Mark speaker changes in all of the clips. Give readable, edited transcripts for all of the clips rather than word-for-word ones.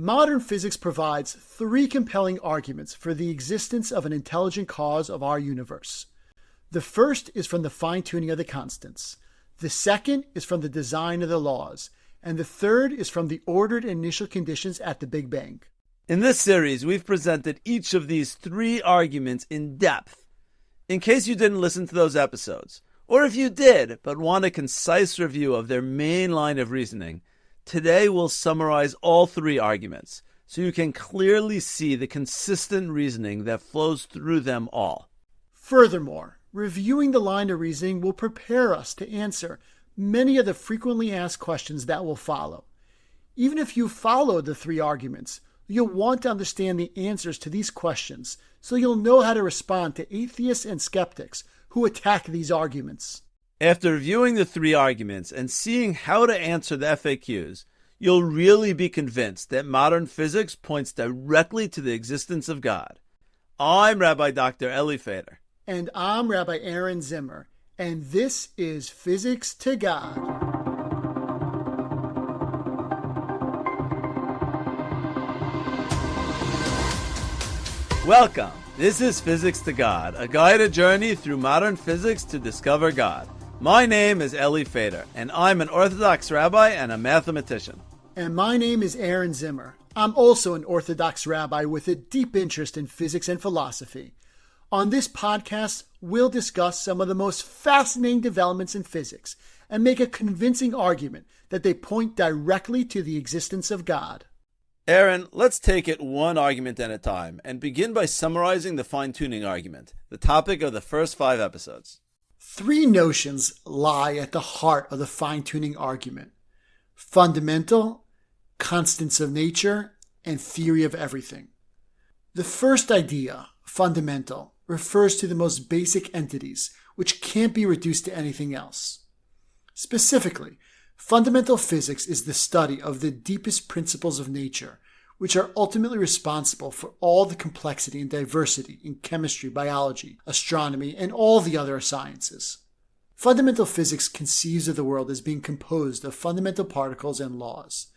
Speaker 1: Modern physics provides three compelling arguments for the existence of an intelligent cause of our universe. The first is from the fine-tuning of the constants. The second is from the design of the laws. And the third is from the ordered initial conditions at the Big Bang.
Speaker 2: In this series, we've presented each of these three arguments in depth. In case you didn't listen to those episodes, or if you did but want a concise review of their main line of reasoning, today we'll summarize all three arguments so you can clearly see the consistent reasoning that flows through them all.
Speaker 1: Furthermore, reviewing the line of reasoning will prepare us to answer many of the frequently asked questions that will follow. Even if you follow the three arguments, you'll want to understand the answers to these questions so you'll know how to respond to atheists and skeptics who attack these arguments.
Speaker 2: After reviewing the three arguments and seeing how to answer the FAQs, you'll really be convinced that modern physics points directly to the existence of God. I'm Rabbi Dr. Eli Feder.
Speaker 1: And I'm Rabbi Aaron Zimmer. And this is Physics to God.
Speaker 2: Welcome. This is Physics to God, a guided journey through modern physics to discover God. My name is Eli Feder, and I'm an Orthodox rabbi and a mathematician.
Speaker 1: And my name is Aaron Zimmer. I'm also an Orthodox rabbi with a deep interest in physics and philosophy. On this podcast, we'll discuss some of the most fascinating developments in physics and make a convincing argument that they point directly to the existence of God.
Speaker 2: Aaron, let's take it one argument at a time and begin by summarizing the fine-tuning argument, the topic of the first 5 episodes.
Speaker 1: Three notions lie at the heart of the fine-tuning argument: fundamental, constants of nature, and theory of everything. The first idea, fundamental, refers to the most basic entities, which can't be reduced to anything else. Specifically, fundamental physics is the study of the deepest principles of nature, which are ultimately responsible for all the complexity and diversity in chemistry, biology, astronomy, and all the other sciences. Fundamental physics conceives of the world as being composed of fundamental particles and laws.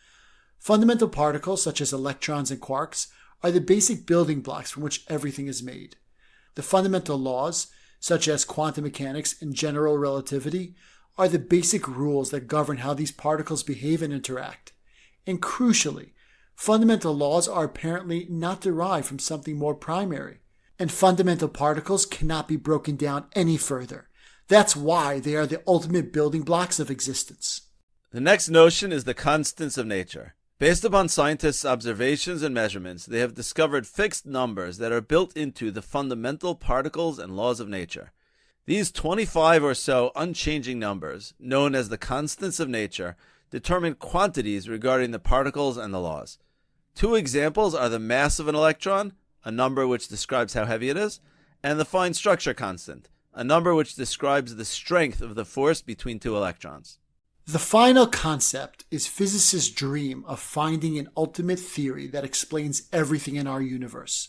Speaker 1: Fundamental particles, such as electrons and quarks, are the basic building blocks from which everything is made. The fundamental laws, such as quantum mechanics and general relativity, are the basic rules that govern how these particles behave and interact. And crucially, fundamental laws are apparently not derived from something more primary, and fundamental particles cannot be broken down any further. That's why they are the ultimate building blocks of existence.
Speaker 2: The next notion is the constants of nature. Based upon scientists' observations and measurements, they have discovered fixed numbers that are built into the fundamental particles and laws of nature. These 25 or so unchanging numbers, known as the constants of nature, determine quantities regarding the particles and the laws. 2 examples are the mass of an electron, a number which describes how heavy it is, and the fine structure constant, a number which describes the strength of the force between 2 electrons.
Speaker 1: The final concept is physicists' dream of finding an ultimate theory that explains everything in our universe.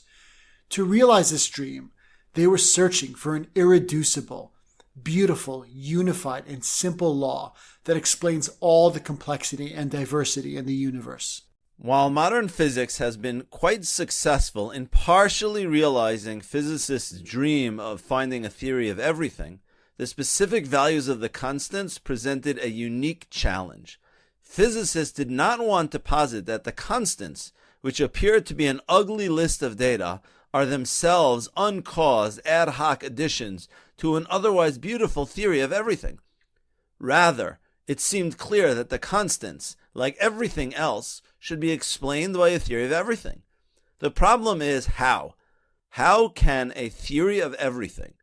Speaker 1: To realize this dream, they were searching for an irreducible, beautiful, unified, and simple law that explains all the complexity and diversity in the universe.
Speaker 2: While modern physics has been quite successful in partially realizing physicists' dream of finding a theory of everything, the specific values of the constants presented a unique challenge. Physicists did not want to posit that the constants, which appear to be an ugly list of data, are themselves uncaused ad hoc additions to an otherwise beautiful theory of everything. Rather, it seemed clear that the constants, like everything else, should be explained by a theory of everything. The problem is how. How can a theory of everything,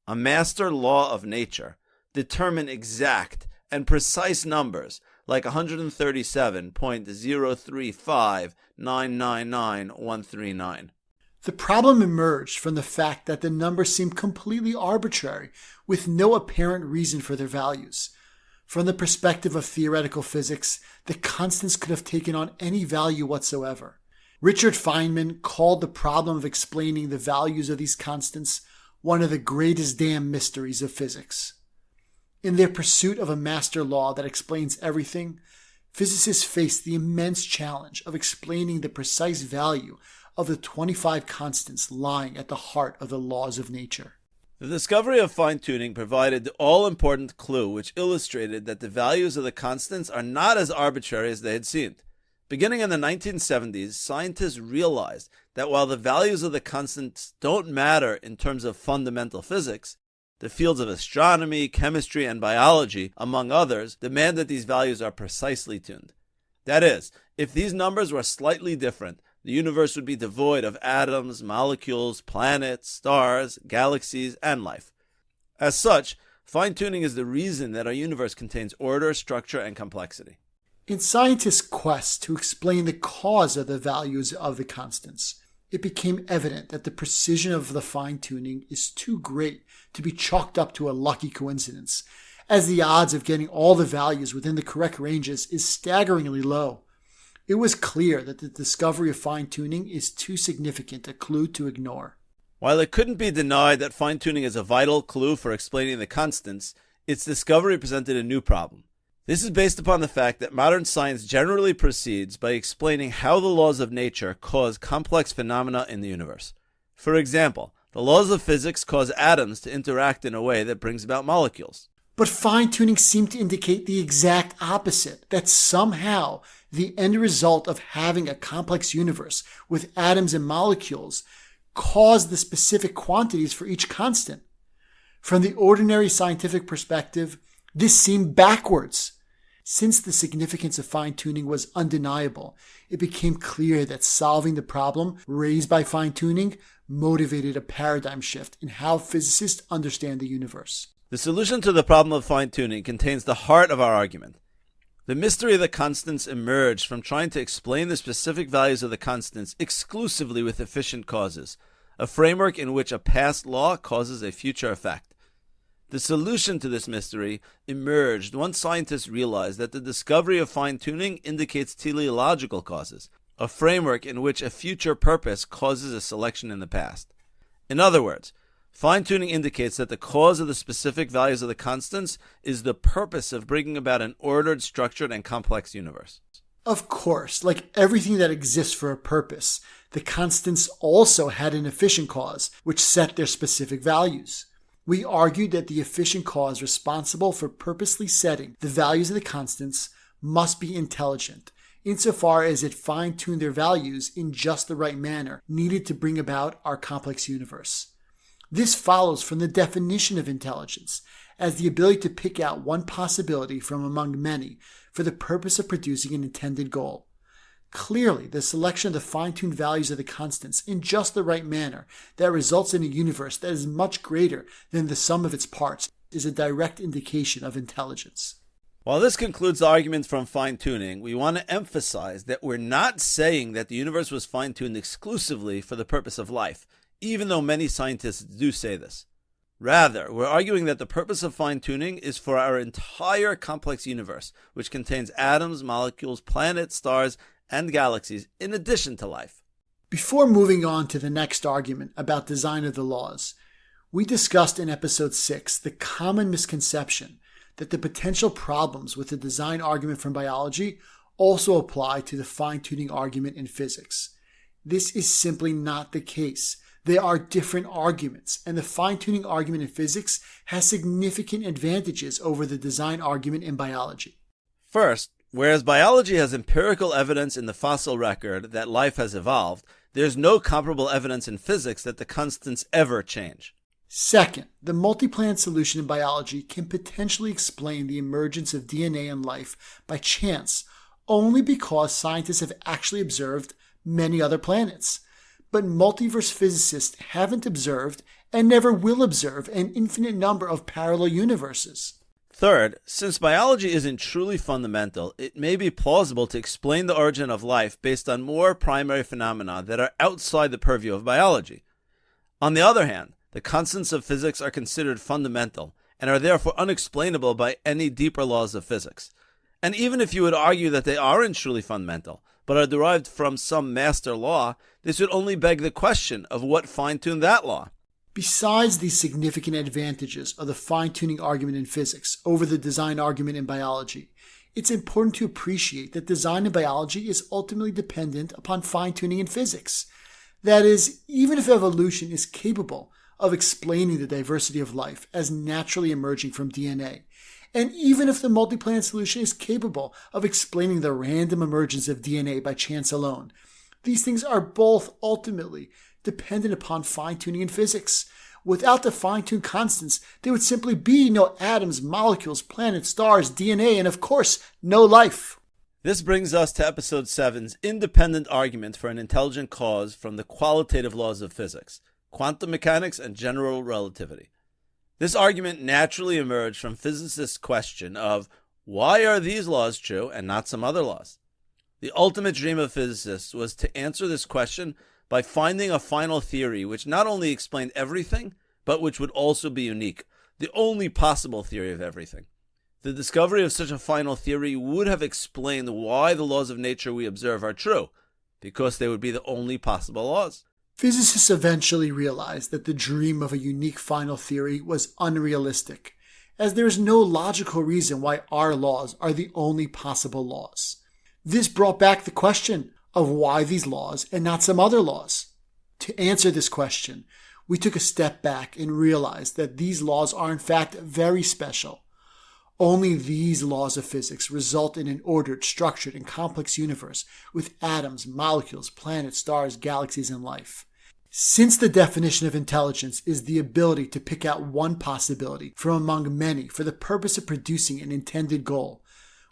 Speaker 2: a master law of nature, determine exact and precise numbers like 137.035,999,139?
Speaker 1: The problem emerged from the fact that the numbers seemed completely arbitrary, with no apparent reason for their values. From the perspective of theoretical physics, the constants could have taken on any value whatsoever. Richard Feynman called the problem of explaining the values of these constants one of the greatest damn mysteries of physics. In their pursuit of a master law that explains everything, physicists faced the immense challenge of explaining the precise value of the 25 constants lying at the heart of the laws of nature.
Speaker 2: The discovery of fine-tuning provided the all-important clue which illustrated that the values of the constants are not as arbitrary as they had seemed. Beginning in the 1970s, scientists realized that while the values of the constants don't matter in terms of fundamental physics, the fields of astronomy, chemistry, and biology, among others, demand that these values are precisely tuned. That is, if these numbers were slightly different, the universe would be devoid of atoms, molecules, planets, stars, galaxies, and life. As such, fine-tuning is the reason that our universe contains order, structure, and complexity.
Speaker 1: In scientists' quest to explain the cause of the values of the constants, it became evident that the precision of the fine-tuning is too great to be chalked up to a lucky coincidence, as the odds of getting all the values within the correct ranges is staggeringly low. It was clear that the discovery of fine-tuning is too significant a clue to ignore.
Speaker 2: While it couldn't be denied that fine-tuning is a vital clue for explaining the constants, its discovery presented a new problem. This is based upon the fact that modern science generally proceeds by explaining how the laws of nature cause complex phenomena in the universe. For example, the laws of physics cause atoms to interact in a way that brings about molecules.
Speaker 1: But fine-tuning seemed to indicate the exact opposite, that somehow the end result of having a complex universe with atoms and molecules caused the specific quantities for each constant. From the ordinary scientific perspective, this seemed backwards. Since the significance of fine-tuning was undeniable, it became clear that solving the problem raised by fine-tuning motivated a paradigm shift in how physicists understand the universe.
Speaker 2: The solution to the problem of fine-tuning contains the heart of our argument. The mystery of the constants emerged from trying to explain the specific values of the constants exclusively with efficient causes, a framework in which a past law causes a future effect. The solution to this mystery emerged once scientists realized that the discovery of fine-tuning indicates teleological causes, a framework in which a future purpose causes a selection in the past. In other words, fine-tuning indicates that the cause of the specific values of the constants is the purpose of bringing about an ordered, structured, and complex universe.
Speaker 1: Of course, like everything that exists for a purpose, the constants also had an efficient cause, which set their specific values. We argued that the efficient cause responsible for purposely setting the values of the constants must be intelligent, insofar as it fine-tuned their values in just the right manner needed to bring about our complex universe. This follows from the definition of intelligence as the ability to pick out one possibility from among many for the purpose of producing an intended goal. Clearly, the selection of the fine-tuned values of the constants in just the right manner that results in a universe that is much greater than the sum of its parts is a direct indication of intelligence.
Speaker 2: While this concludes the argument from fine-tuning, we want to emphasize that we're not saying that the universe was fine-tuned exclusively for the purpose of life, even though many scientists do say this. Rather, we're arguing that the purpose of fine-tuning is for our entire complex universe, which contains atoms, molecules, planets, stars, and galaxies, in addition to life.
Speaker 1: Before moving on to the next argument about design of the laws, we discussed in episode 6 the common misconception that the potential problems with the design argument from biology also apply to the fine-tuning argument in physics. This is simply not the case. They are different arguments, and the fine-tuning argument in physics has significant advantages over the design argument in biology.
Speaker 2: First, whereas biology has empirical evidence in the fossil record that life has evolved, there's no comparable evidence in physics that the constants ever change.
Speaker 1: Second, the multi-planet solution in biology can potentially explain the emergence of DNA and life by chance, only because scientists have actually observed many other planets. But multiverse physicists haven't observed and never will observe an infinite number of parallel universes.
Speaker 2: Third, since biology isn't truly fundamental, it may be plausible to explain the origin of life based on more primary phenomena that are outside the purview of biology. On the other hand, the constants of physics are considered fundamental and are therefore unexplainable by any deeper laws of physics. And even if you would argue that they aren't truly fundamental, but are derived from some master law, this would only beg the question of what fine-tuned that law.
Speaker 1: Besides the significant advantages of the fine-tuning argument in physics over the design argument in biology, it's important to appreciate that design in biology is ultimately dependent upon fine-tuning in physics. That is, even if evolution is capable of explaining the diversity of life as naturally emerging from DNA, and even if the multiplanet solution is capable of explaining the random emergence of DNA by chance alone, these things are both ultimately dependent upon fine-tuning in physics. Without the fine-tuned constants, there would simply be no atoms, molecules, planets, stars, DNA, and of course, no life.
Speaker 2: This brings us to episode 7's independent argument for an intelligent cause from the qualitative laws of physics, quantum mechanics, and general relativity. This argument naturally emerged from physicists' question of why are these laws true and not some other laws? The ultimate dream of physicists was to answer this question by finding a final theory which not only explained everything, but which would also be unique, the only possible theory of everything. The discovery of such a final theory would have explained why the laws of nature we observe are true, because they would be the only possible laws.
Speaker 1: Physicists eventually realized that the dream of a unique final theory was unrealistic, as there is no logical reason why our laws are the only possible laws. This brought back the question of why these laws and not some other laws. To answer this question, we took a step back and realized that these laws are in fact very special. Only these laws of physics result in an ordered, structured, and complex universe with atoms, molecules, planets, stars, galaxies, and life. Since the definition of intelligence is the ability to pick out one possibility from among many for the purpose of producing an intended goal,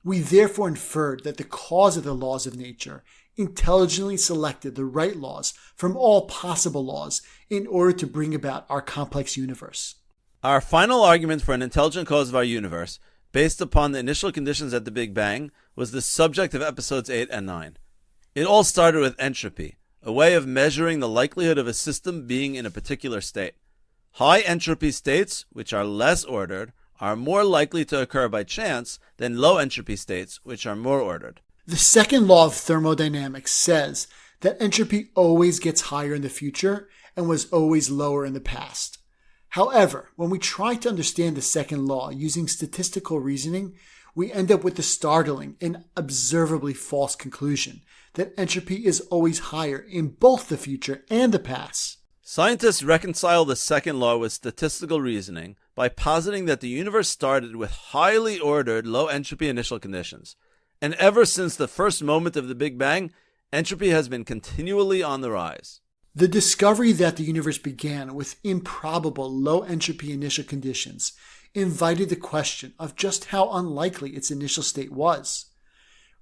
Speaker 1: we therefore inferred that the cause of the laws of nature intelligently selected the right laws from all possible laws in order to bring about our complex universe.
Speaker 2: Our final argument for an intelligent cause of our universe, based upon the initial conditions at the Big Bang, was the subject of episodes 8 and 9. It all started with entropy, a way of measuring the likelihood of a system being in a particular state. High entropy states, which are less ordered, are more likely to occur by chance than low entropy states, which are more ordered.
Speaker 1: The second law of thermodynamics says that entropy always gets higher in the future and was always lower in the past. However, when we try to understand the second law using statistical reasoning, we end up with the startling and observably false conclusion that entropy is always higher in both the future and the past.
Speaker 2: Scientists reconcile the second law with statistical reasoning by positing that the universe started with highly ordered low entropy initial conditions. And ever since the first moment of the Big Bang, entropy has been continually on the rise.
Speaker 1: The discovery that the universe began with improbable low entropy initial conditions invited the question of just how unlikely its initial state was.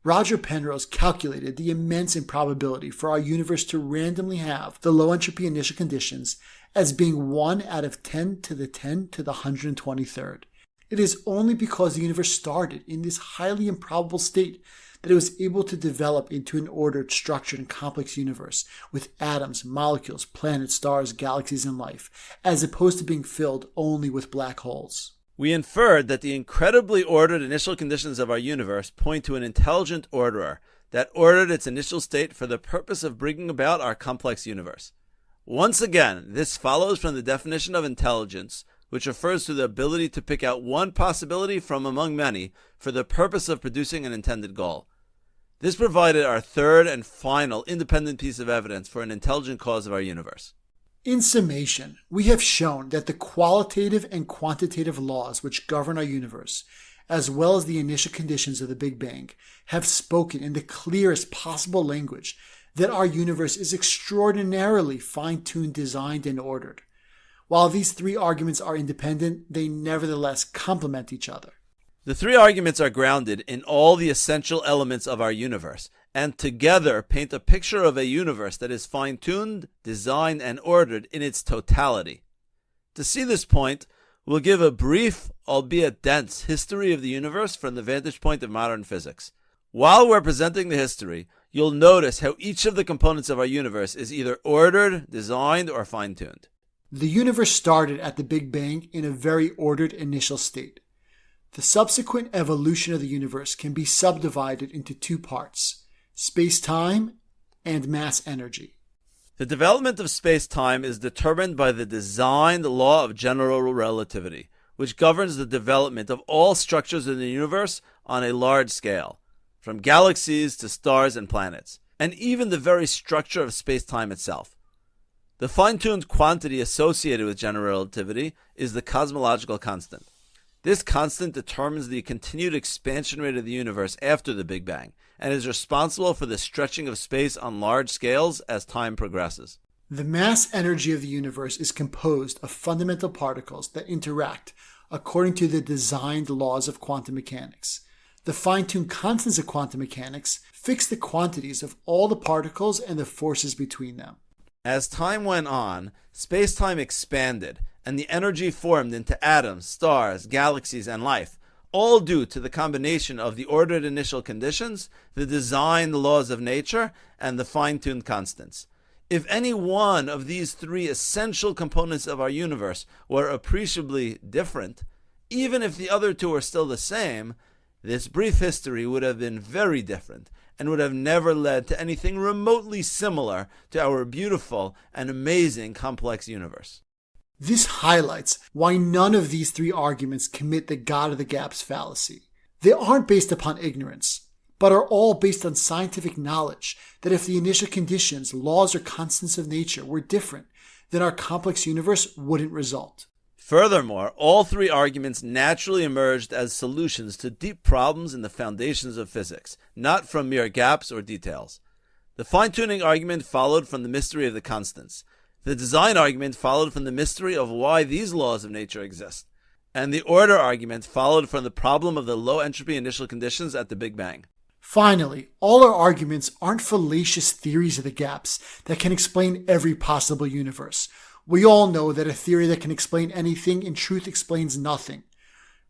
Speaker 1: Roger Penrose calculated the immense improbability for our universe to randomly have the low entropy initial conditions as being 1 out of 10 to the 10 to the 123rd. It is only because the universe started in this highly improbable state that it was able to develop into an ordered, structured, and complex universe with atoms, molecules, planets, stars, galaxies, and life, as opposed to being filled only with black holes.
Speaker 2: We inferred that the incredibly ordered initial conditions of our universe point to an intelligent orderer that ordered its initial state for the purpose of bringing about our complex universe. Once again, this follows from the definition of intelligence, which refers to the ability to pick out one possibility from among many for the purpose of producing an intended goal. This provided our third and final independent piece of evidence for an intelligent cause of our universe.
Speaker 1: In summation, we have shown that the qualitative and quantitative laws which govern our universe, as well as the initial conditions of the Big Bang, have spoken in the clearest possible language that our universe is extraordinarily fine-tuned, designed, and ordered. While these three arguments are independent, they nevertheless complement each other.
Speaker 2: The three arguments are grounded in all the essential elements of our universe, and together paint a picture of a universe that is fine-tuned, designed, and ordered in its totality. To see this point, we'll give a brief, albeit dense, history of the universe from the vantage point of modern physics. While we're presenting the history, you'll notice how each of the components of our universe is either ordered, designed, or fine-tuned.
Speaker 1: The universe started at the Big Bang in a very ordered initial state. The subsequent evolution of the universe can be subdivided into two parts: space-time and mass energy.
Speaker 2: The development of space-time is determined by the designed law of general relativity, which governs the development of all structures in the universe on a large scale, from galaxies to stars and planets, and even the very structure of space-time itself. The fine-tuned quantity associated with general relativity is the cosmological constant. This constant determines the continued expansion rate of the universe after the Big Bang, and is responsible for the stretching of space on large scales as time progresses.
Speaker 1: The mass energy of the universe is composed of fundamental particles that interact according to the designed laws of quantum mechanics. The fine-tuned constants of quantum mechanics fix the quantities of all the particles and the forces between them.
Speaker 2: As time went on, space-time expanded, and the energy formed into atoms, stars, galaxies, and life, all due to the combination of the ordered initial conditions, the designed laws of nature, and the fine-tuned constants. If any one of these three essential components of our universe were appreciably different, even if the other two are still the same, this brief history would have been very different and would have never led to anything remotely similar to our beautiful and amazing complex universe.
Speaker 1: This highlights why none of these three arguments commit the God of the Gaps fallacy. They aren't based upon ignorance, but are all based on scientific knowledge that if the initial conditions, laws, or constants of nature were different, then our complex universe wouldn't result.
Speaker 2: Furthermore, all three arguments naturally emerged as solutions to deep problems in the foundations of physics, not from mere gaps or details. The fine-tuning argument followed from the mystery of the constants. The design argument followed from the mystery of why these laws of nature exist. And the order argument followed from the problem of the low entropy initial conditions at the Big Bang.
Speaker 1: Finally, all our arguments aren't fallacious theories of the gaps that can explain every possible universe. We all know that a theory that can explain anything in truth explains nothing.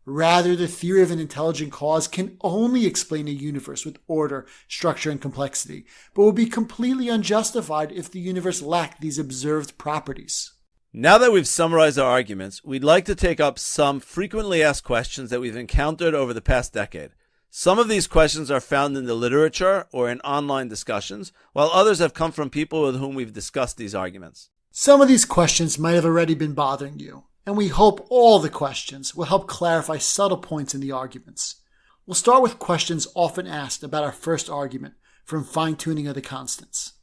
Speaker 1: Rather, the theory of an intelligent cause can only explain a universe with order, structure, and complexity, but would be completely unjustified if the universe lacked these observed properties.
Speaker 2: Now that we've summarized our arguments, we'd like to take up some frequently asked questions that we've encountered over the past decade. Some of these questions are found in the literature or in online discussions, while others have come from people with whom we've discussed these arguments.
Speaker 1: Some of these questions might have already been bothering you, and we hope all the questions will help clarify subtle points in the arguments. We'll start with questions often asked about our first argument from fine-tuning of the constants.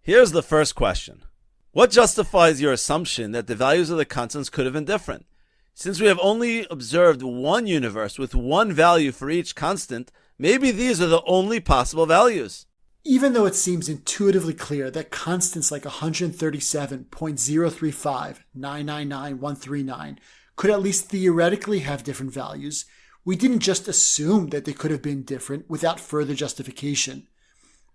Speaker 2: Here's the first question. What justifies your assumption that the values of the constants could have been different? Since we have only observed one universe with one value for each constant, maybe these are the only possible values.
Speaker 1: Even though it seems intuitively clear that constants like 137.035,999,139 could at least theoretically have different values, we didn't just assume that they could have been different without further justification.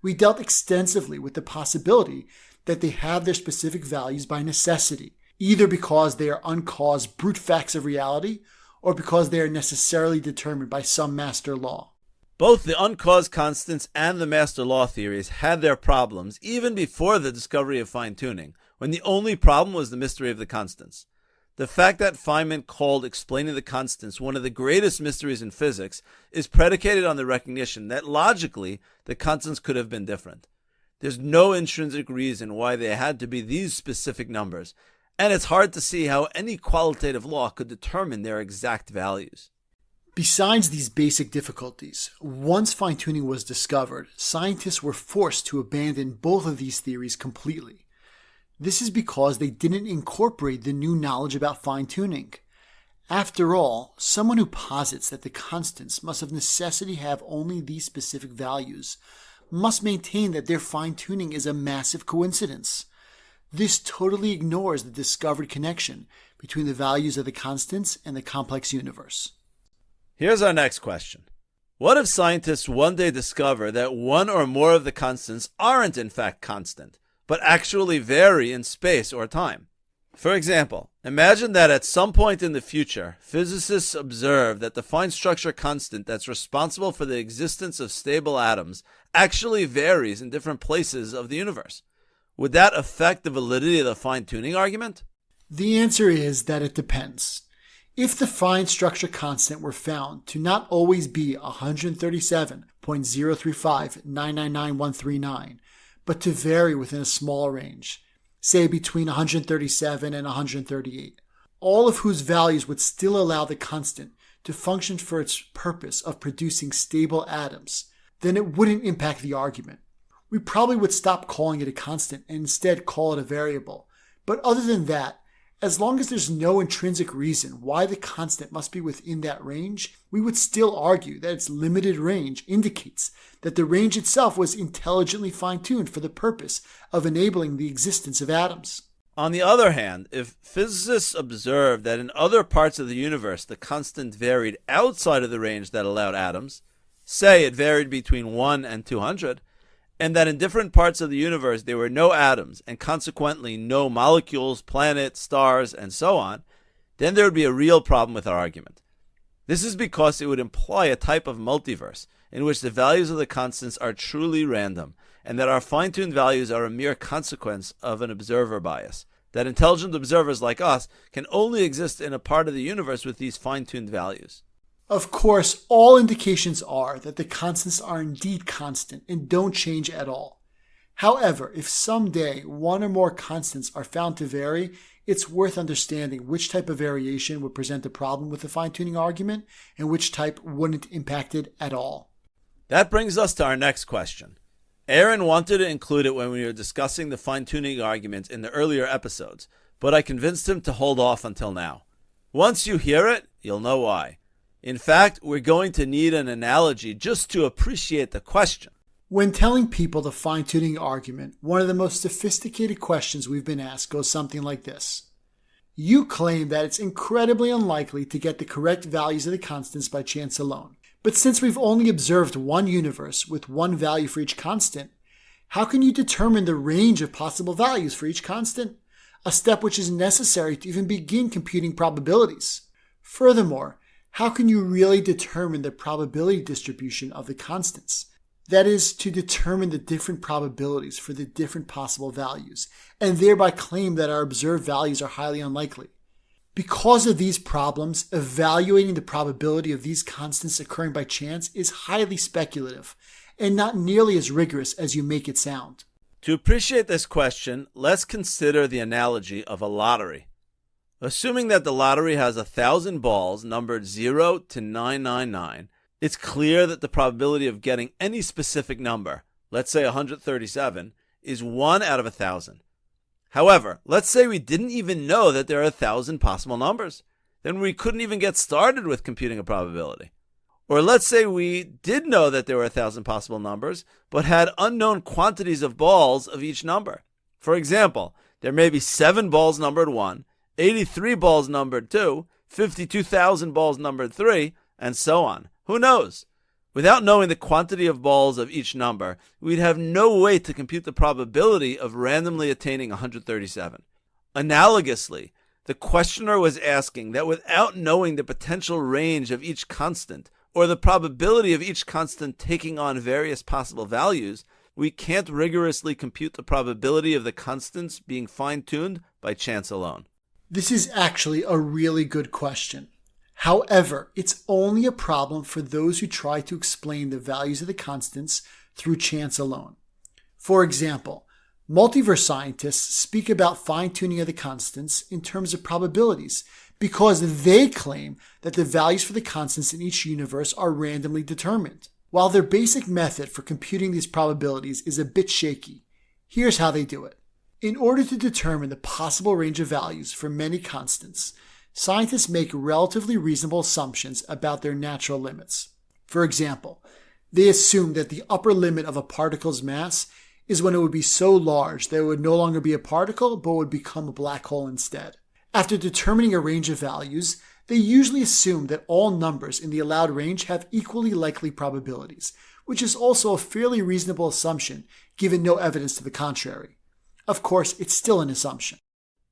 Speaker 1: We dealt extensively with the possibility that they have their specific values by necessity, either because they are uncaused brute facts of reality or because they are necessarily determined by some master law.
Speaker 2: Both the uncaused constants and the master law theories had their problems even before the discovery of fine-tuning, when the only problem was the mystery of the constants. The fact that Feynman called explaining the constants one of the greatest mysteries in physics is predicated on the recognition that logically the constants could have been different. There's no intrinsic reason why they had to be these specific numbers, and it's hard to see how any qualitative law could determine their exact values.
Speaker 1: Besides these basic difficulties, once fine-tuning was discovered, scientists were forced to abandon both of these theories completely. This is because they didn't incorporate the new knowledge about fine-tuning. After all, someone who posits that the constants must of necessity have only these specific values must maintain that their fine-tuning is a massive coincidence. This totally ignores the discovered connection between the values of the constants and the complex universe.
Speaker 2: Here's our next question. What if scientists one day discover that one or more of the constants aren't in fact constant, but actually vary in space or time? For example, imagine that at some point in the future, physicists observe that the fine structure constant that's responsible for the existence of stable atoms actually varies in different places of the universe. Would that affect the validity of the fine-tuning argument?
Speaker 1: The answer is that it depends. If the fine structure constant were found to not always be 137.035,999,139, but to vary within a small range, say between 137 and 138, all of whose values would still allow the constant to function for its purpose of producing stable atoms, then it wouldn't impact the argument. We probably would stop calling it a constant and instead call it a variable. But other than that, as long as there's no intrinsic reason why the constant must be within that range, we would still argue that its limited range indicates that the range itself was intelligently fine-tuned for the purpose of enabling the existence of atoms.
Speaker 2: On the other hand, if physicists observed that in other parts of the universe the constant varied outside of the range that allowed atoms, say it varied between 1 and 200, and that in different parts of the universe there were no atoms and consequently no molecules, planets, stars, and so on, then there would be a real problem with our argument. This is because it would imply a type of multiverse in which the values of the constants are truly random, and that our fine-tuned values are a mere consequence of an observer bias, that intelligent observers like us can only exist in a part of the universe with these fine-tuned values.
Speaker 1: Of course, all indications are that the constants are indeed constant and don't change at all. However, if someday one or more constants are found to vary, it's worth understanding which type of variation would present a problem with the fine-tuning argument and which type wouldn't impact it at all.
Speaker 2: That brings us to our next question. Aaron wanted to include it when we were discussing the fine-tuning argument in the earlier episodes, but I convinced him to hold off until now. Once you hear it, you'll know why. In fact, we're going to need an analogy just to appreciate the question.
Speaker 1: When telling people the fine-tuning argument, one of the most sophisticated questions we've been asked goes something like this. You claim that it's incredibly unlikely to get the correct values of the constants by chance alone. But since we've only observed one universe with one value for each constant, how can you determine the range of possible values for each constant? A step which is necessary to even begin computing probabilities. Furthermore, how can you really determine the probability distribution of the constants? That is, to determine the different probabilities for the different possible values, and thereby claim that our observed values are highly unlikely. Because of these problems, evaluating the probability of these constants occurring by chance is highly speculative, and not nearly as rigorous as you make it sound.
Speaker 2: To appreciate this question, let's consider the analogy of a lottery. Assuming that the lottery has 1,000 balls numbered 0 to 999, it's clear that the probability of getting any specific number, let's say 137, is 1 out of 1,000. However, let's say we didn't even know that there are 1,000 possible numbers. Then we couldn't even get started with computing a probability. Or let's say we did know that there were 1,000 possible numbers, but had unknown quantities of balls of each number. For example, there may be 7 balls numbered 1, 83 balls numbered 2, 52,000 balls numbered 3, and so on. Who knows? Without knowing the quantity of balls of each number, we'd have no way to compute the probability of randomly attaining 137. Analogously, the questioner was asking that without knowing the potential range of each constant, or the probability of each constant taking on various possible values, we can't rigorously compute the probability of the constants being fine-tuned by chance alone.
Speaker 1: This is actually a really good question. However, it's only a problem for those who try to explain the values of the constants through chance alone. For example, multiverse scientists speak about fine-tuning of the constants in terms of probabilities because they claim that the values for the constants in each universe are randomly determined. While their basic method for computing these probabilities is a bit shaky, here's how they do it. In order to determine the possible range of values for many constants, scientists make relatively reasonable assumptions about their natural limits. For example, they assume that the upper limit of a particle's mass is when it would be so large that it would no longer be a particle but would become a black hole instead. After determining a range of values, they usually assume that all numbers in the allowed range have equally likely probabilities, which is also a fairly reasonable assumption given no evidence to the contrary. Of course, it's still an assumption.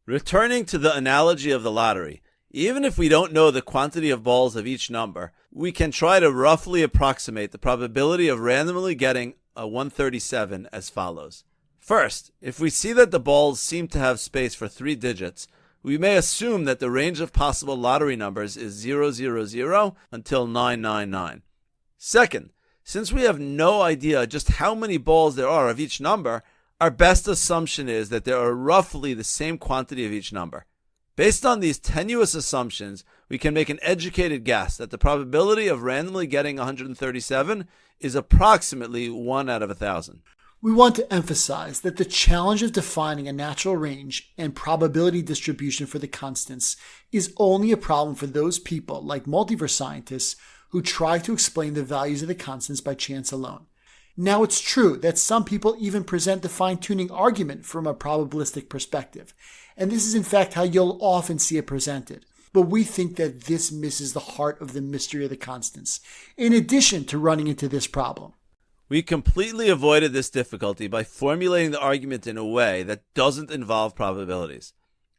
Speaker 2: Returning to the analogy of the lottery, even if we don't know the quantity of balls of each number, we can try to roughly approximate the probability of randomly getting a 137 as follows. First, if we see that the balls seem to have space for 3 digits, we may assume that the range of possible lottery numbers is 000 until 999. Second, since we have no idea just how many balls there are of each number, our best assumption is that there are roughly the same quantity of each number. Based on these tenuous assumptions, we can make an educated guess that the probability of randomly getting 137 is approximately 1 out of 1,000.
Speaker 1: We want to emphasize that the challenge of defining a natural range and probability distribution for the constants is only a problem for those people, like multiverse scientists, who try to explain the values of the constants by chance alone. Now, it's true that some people even present the fine-tuning argument from a probabilistic perspective, and this is in fact how you'll often see it presented. But we think that this misses the heart of the mystery of the constants, in addition to running into this problem.
Speaker 2: We completely avoided this difficulty by formulating the argument in a way that doesn't involve probabilities.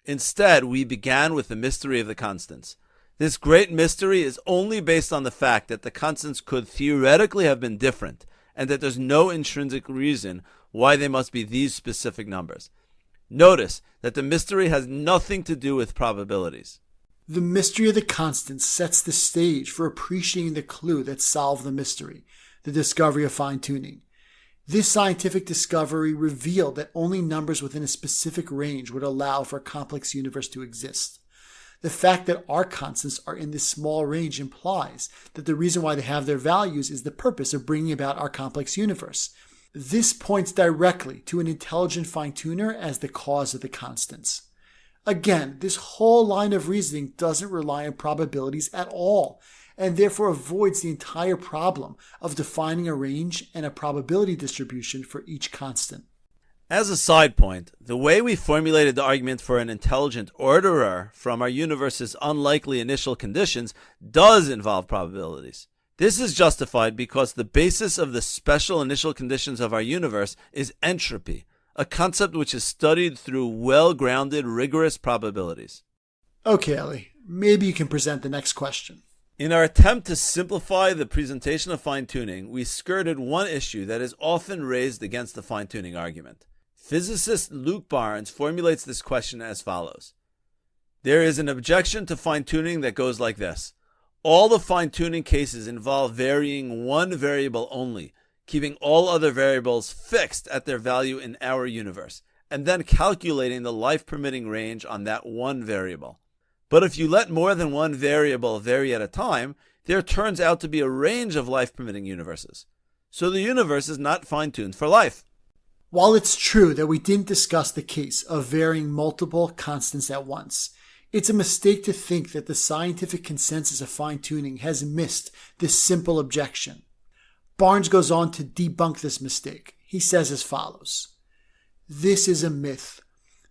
Speaker 2: Instead, we began with the mystery of the constants. This great mystery is only based on the fact that the constants could theoretically have been different, and that there's no intrinsic reason why they must be these specific numbers. Notice that the mystery has nothing to do with probabilities.
Speaker 1: The mystery of the constants sets the stage for appreciating the clue that solved the mystery, the discovery of fine-tuning. This scientific discovery revealed that only numbers within a specific range would allow for a complex universe to exist. The fact that our constants are in this small range implies that the reason why they have their values is the purpose of bringing about our complex universe. This points directly to an intelligent fine-tuner as the cause of the constants. Again, this whole line of reasoning doesn't rely on probabilities at all, and therefore avoids the entire problem of defining a range and a probability distribution for each constant.
Speaker 2: As a side point, the way we formulated the argument for an intelligent orderer from our universe's unlikely initial conditions does involve probabilities. This is justified because the basis of the special initial conditions of our universe is entropy, a concept which is studied through well-grounded, rigorous probabilities.
Speaker 1: Okay, Ellie, maybe you can present the next question.
Speaker 2: In our attempt to simplify the presentation of fine-tuning, we skirted one issue that is often raised against the fine-tuning argument. Physicist Luke Barnes formulates this question as follows. There is an objection to fine-tuning that goes like this. All the fine-tuning cases involve varying one variable only, keeping all other variables fixed at their value in our universe, and then calculating the life-permitting range on that one variable. But if you let more than one variable vary at a time, there turns out to be a range of life-permitting universes. So the universe is not fine-tuned for life.
Speaker 1: While it's true that we didn't discuss the case of varying multiple constants at once, it's a mistake to think that the scientific consensus of fine-tuning has missed this simple objection. Barnes goes on to debunk this mistake. He says as follows. This is a myth.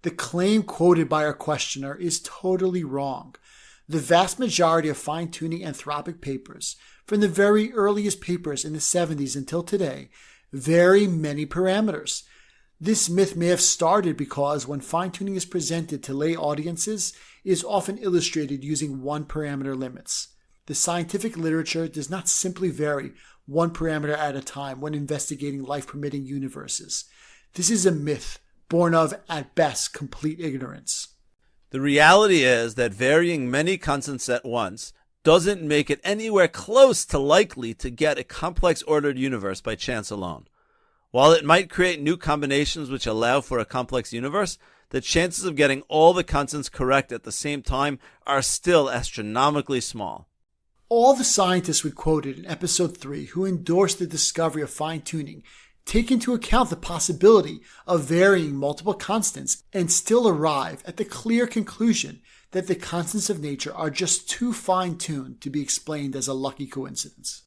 Speaker 1: The claim quoted by our questioner is totally wrong. The vast majority of fine-tuning anthropic papers, from the very earliest papers in the 70s until today, vary many parameters. This myth may have started because when fine-tuning is presented to lay audiences, it is often illustrated using one-parameter limits. The scientific literature does not simply vary one parameter at a time when investigating life-permitting universes. This is a myth, born of, at best, complete ignorance.
Speaker 2: The reality is that varying many constants at once doesn't make it anywhere close to likely to get a complex ordered universe by chance alone. While it might create new combinations which allow for a complex universe, the chances of getting all the constants correct at the same time are still astronomically small.
Speaker 1: All the scientists we quoted in episode 3 who endorsed the discovery of fine-tuning take into account the possibility of varying multiple constants and still arrive at the clear conclusion that the constants of nature are just too fine-tuned to be explained as a lucky coincidence.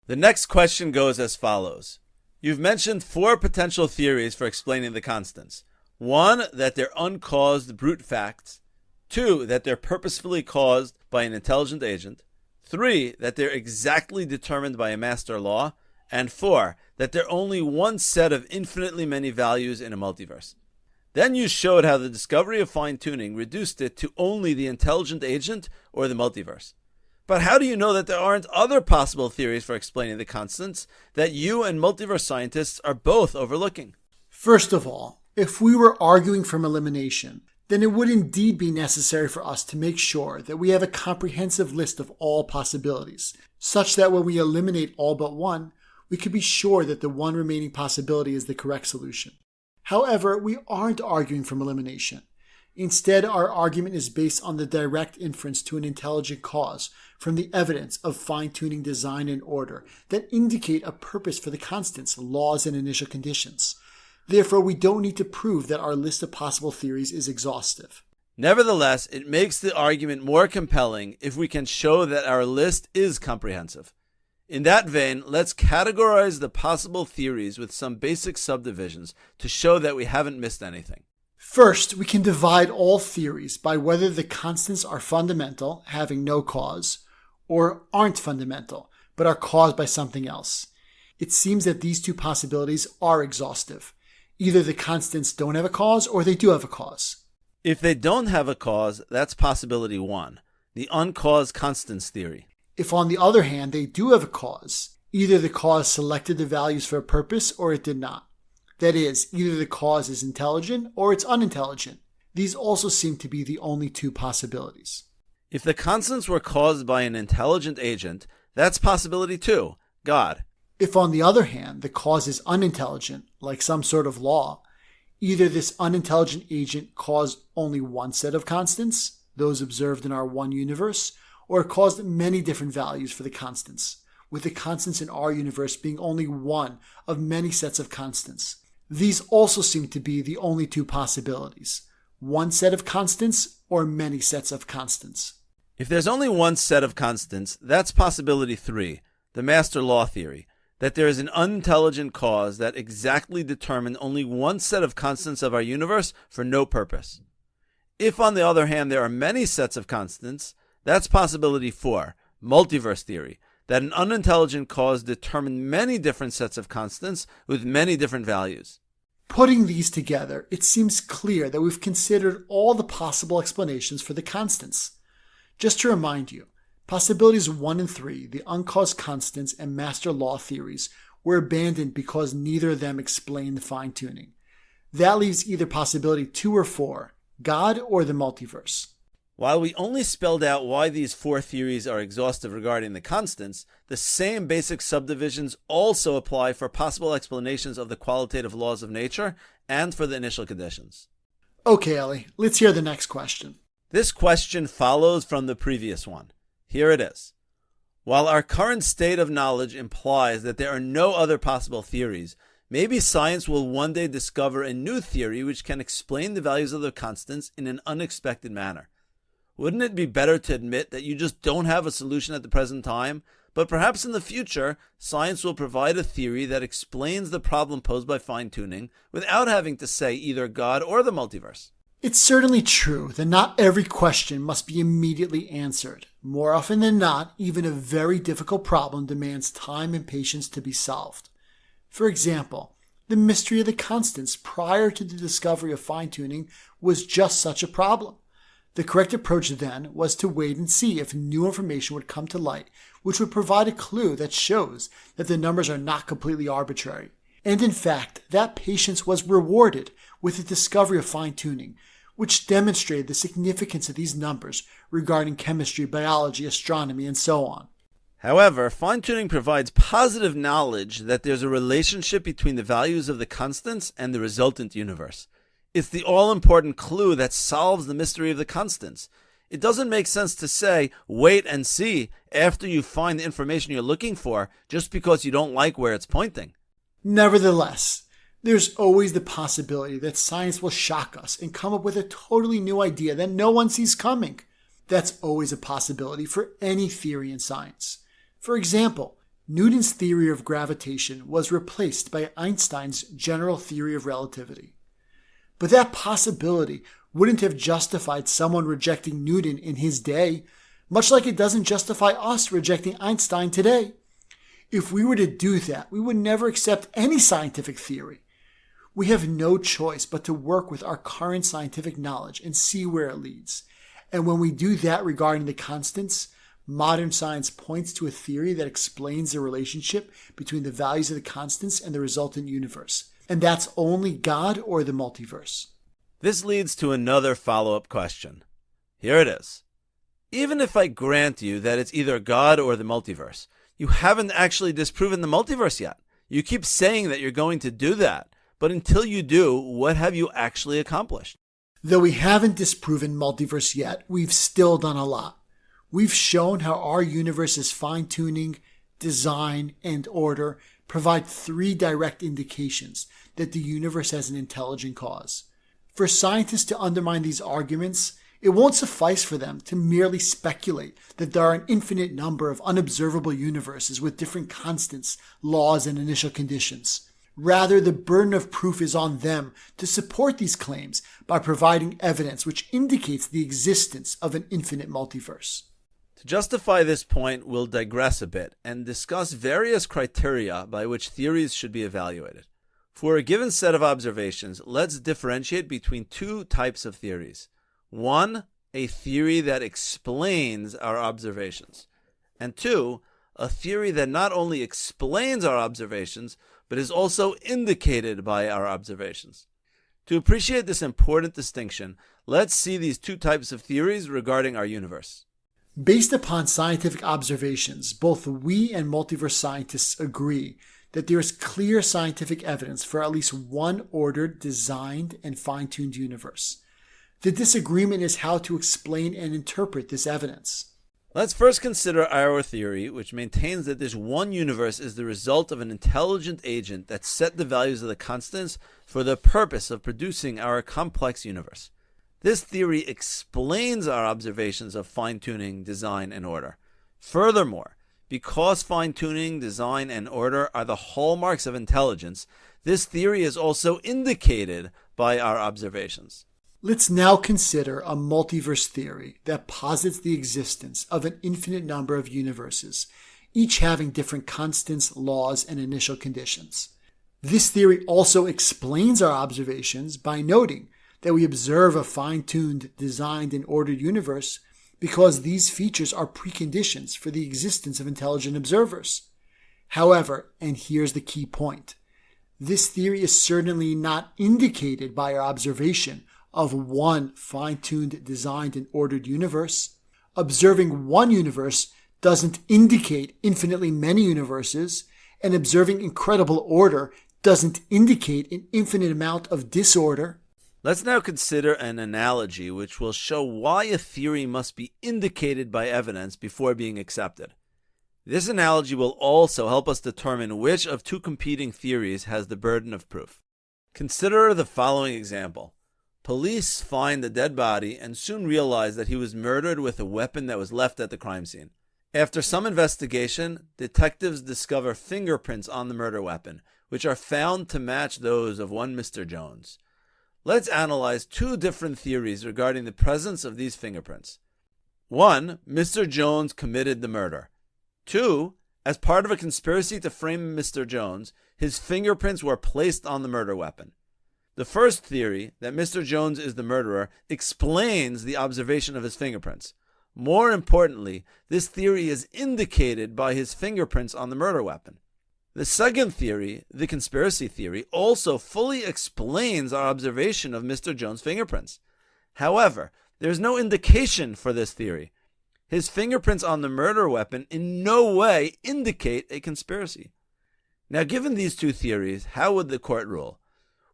Speaker 2: The next question goes as follows. You've mentioned 4 potential theories for explaining the constants. 1, that they're uncaused brute facts. 2, that they're purposefully caused by an intelligent agent. 3, that they're exactly determined by a master law. And 4, that there are only one set of infinitely many values in a multiverse. Then you showed how the discovery of fine-tuning reduced it to only the intelligent agent or the multiverse. But how do you know that there aren't other possible theories for explaining the constants that you and multiverse scientists are both overlooking?
Speaker 1: First of all, if we were arguing from elimination, then it would indeed be necessary for us to make sure that we have a comprehensive list of all possibilities, such that when we eliminate all but one, we could be sure that the one remaining possibility is the correct solution. However, we aren't arguing from elimination. Instead, our argument is based on the direct inference to an intelligent cause from the evidence of fine-tuning design and order that indicate a purpose for the constants, laws, and initial conditions. Therefore, we don't need to prove that our list of possible theories is exhaustive.
Speaker 2: Nevertheless, it makes the argument more compelling if we can show that our list is comprehensive. In that vein, let's categorize the possible theories with some basic subdivisions to show that we haven't missed anything.
Speaker 1: First, we can divide all theories by whether the constants are fundamental, having no cause, or aren't fundamental, but are caused by something else. It seems that these two possibilities are exhaustive. Either the constants don't have a cause or they do have a cause.
Speaker 2: If they don't have a cause, that's possibility 1, the uncaused constants theory.
Speaker 1: If, on the other hand, they do have a cause, either the cause selected the values for a purpose or it did not. That is, either the cause is intelligent or it's unintelligent. These also seem to be the only two possibilities.
Speaker 2: If the constants were caused by an intelligent agent, that's possibility 2, God.
Speaker 1: If, on the other hand, the cause is unintelligent, like some sort of law, either this unintelligent agent caused only one set of constants, those observed in our one universe, or it caused many different values for the constants, with the constants in our universe being only one of many sets of constants. These also seem to be the only two possibilities, one set of constants or many sets of constants.
Speaker 2: If there's only one set of constants, that's possibility 3, the master law theory, that there is an unintelligent cause that exactly determined only one set of constants of our universe for no purpose. If, on the other hand, there are many sets of constants, that's possibility 4, multiverse theory, that an unintelligent cause determined many different sets of constants with many different values.
Speaker 1: Putting these together, it seems clear that we've considered all the possible explanations for the constants. Just to remind you, possibilities 1 and 3, the uncaused constants and master law theories, were abandoned because neither of them explain the fine-tuning. That leaves either possibility 2 or 4, God or the multiverse.
Speaker 2: While we only spelled out why these 4 theories are exhaustive regarding the constants, the same basic subdivisions also apply for possible explanations of the qualitative laws of nature and for the initial conditions.
Speaker 1: Okay, Ellie, let's hear the next question.
Speaker 2: This question follows from the previous one. Here it is. While our current state of knowledge implies that there are no other possible theories, maybe science will one day discover a new theory which can explain the values of the constants in an unexpected manner. Wouldn't it be better to admit that you just don't have a solution at the present time, but perhaps in the future, science will provide a theory that explains the problem posed by fine-tuning without having to say either God or the multiverse?
Speaker 1: It's certainly true that not every question must be immediately answered. More often than not, even a very difficult problem demands time and patience to be solved. For example, the mystery of the constants prior to the discovery of fine-tuning was just such a problem. The correct approach then was to wait and see if new information would come to light, which would provide a clue that shows that the numbers are not completely arbitrary. And in fact, that patience was rewarded with the discovery of fine-tuning, which demonstrated the significance of these numbers regarding chemistry, biology, astronomy, and so on.
Speaker 2: However, fine-tuning provides positive knowledge that there's a relationship between the values of the constants and the resultant universe. It's the all-important clue that solves the mystery of the constants. It doesn't make sense to say, wait and see after you find the information you're looking for just because you don't like where it's pointing.
Speaker 1: Nevertheless, there's always the possibility that science will shock us and come up with a totally new idea that no one sees coming. That's always a possibility for any theory in science. For example, Newton's theory of gravitation was replaced by Einstein's general theory of relativity. But that possibility wouldn't have justified someone rejecting Newton in his day, much like it doesn't justify us rejecting Einstein today. If we were to do that, we would never accept any scientific theory. We have no choice but to work with our current scientific knowledge and see where it leads. And when we do that regarding the constants, modern science points to a theory that explains the relationship between the values of the constants and the resultant universe. And that's only God or the multiverse.
Speaker 2: This leads to another follow-up question. Here it is. Even if I grant you that it's either God or the multiverse, you haven't actually disproven the multiverse yet. You keep saying that you're going to do that, but until you do, what have you actually accomplished?
Speaker 1: Though we haven't disproven multiverse yet, we've still done a lot. We've shown how our universe's fine-tuning, design, and order provide 3 direct indications that the universe has an intelligent cause. For scientists to undermine these arguments, it won't suffice for them to merely speculate that there are an infinite number of unobservable universes with different constants, laws, and initial conditions. Rather, the burden of proof is on them to support these claims by providing evidence which indicates the existence of an infinite multiverse.
Speaker 2: To justify this point, we'll digress a bit and discuss various criteria by which theories should be evaluated. For a given set of observations, let's differentiate between 2 types of theories. 1, a theory that explains our observations. And 2, a theory that not only explains our observations, but is also indicated by our observations. To appreciate this important distinction, let's see these 2 types of theories regarding our universe.
Speaker 1: Based upon scientific observations, both we and multiverse scientists agree that there is clear scientific evidence for at least one ordered, designed, and fine-tuned universe. The disagreement is how to explain and interpret this evidence.
Speaker 2: Let's first consider our theory, which maintains that this one universe is the result of an intelligent agent that set the values of the constants for the purpose of producing our complex universe. This theory explains our observations of fine-tuning, design, and order. Furthermore, because fine-tuning, design, and order are the hallmarks of intelligence, this theory is also indicated by our observations.
Speaker 1: Let's now consider a multiverse theory that posits the existence of an infinite number of universes, each having different constants, laws, and initial conditions. This theory also explains our observations by noting that we observe a fine-tuned, designed, and ordered universe because these features are preconditions for the existence of intelligent observers. However, and here's the key point, this theory is certainly not indicated by our observation of one fine-tuned, designed, and ordered universe. Observing one universe doesn't indicate infinitely many universes, and observing incredible order doesn't indicate an infinite amount of disorder.
Speaker 2: Let's now consider an analogy which will show why a theory must be indicated by evidence before being accepted. This analogy will also help us determine which of 2 competing theories has the burden of proof. Consider the following example. Police find the dead body and soon realize that he was murdered with a weapon that was left at the crime scene. After some investigation, detectives discover fingerprints on the murder weapon, which are found to match those of one Mr. Jones. Let's analyze 2 different theories regarding the presence of these fingerprints. 1. Mr. Jones committed the murder. 2. As part of a conspiracy to frame Mr. Jones, his fingerprints were placed on the murder weapon. The first theory, that Mr. Jones is the murderer, explains the observation of his fingerprints. More importantly, this theory is indicated by his fingerprints on the murder weapon. The second theory, the conspiracy theory, also fully explains our observation of Mr. Jones' fingerprints. However, there is no indication for this theory. His fingerprints on the murder weapon in no way indicate a conspiracy. Now, given these 2 theories, how would the court rule?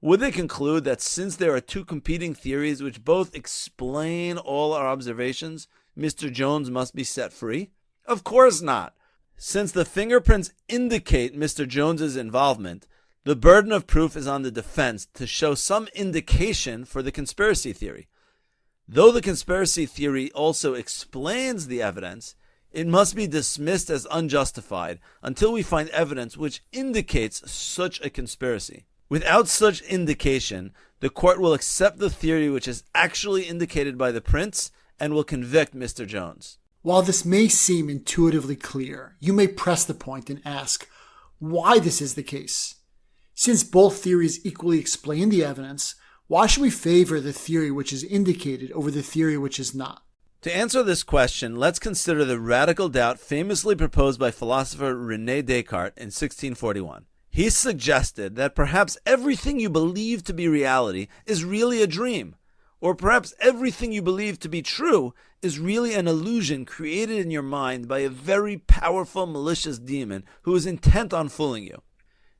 Speaker 2: Would they conclude that since there are 2 competing theories which both explain all our observations, Mr. Jones must be set free? Of course not. Since the fingerprints indicate Mr. Jones's involvement, the burden of proof is on the defense to show some indication for the conspiracy theory. Though the conspiracy theory also explains the evidence, it must be dismissed as unjustified until we find evidence which indicates such a conspiracy. Without such indication, the court will accept the theory which is actually indicated by the prints and will convict Mr. Jones.
Speaker 1: While this may seem intuitively clear, you may press the point and ask why this is the case. Since both theories equally explain the evidence, why should we favor the theory which is indicated over the theory which is not?
Speaker 2: To answer this question, let's consider the radical doubt famously proposed by philosopher René Descartes in 1641. He suggested that perhaps everything you believe to be reality is really a dream, or perhaps everything you believe to be true is really an illusion created in your mind by a very powerful malicious demon who is intent on fooling you.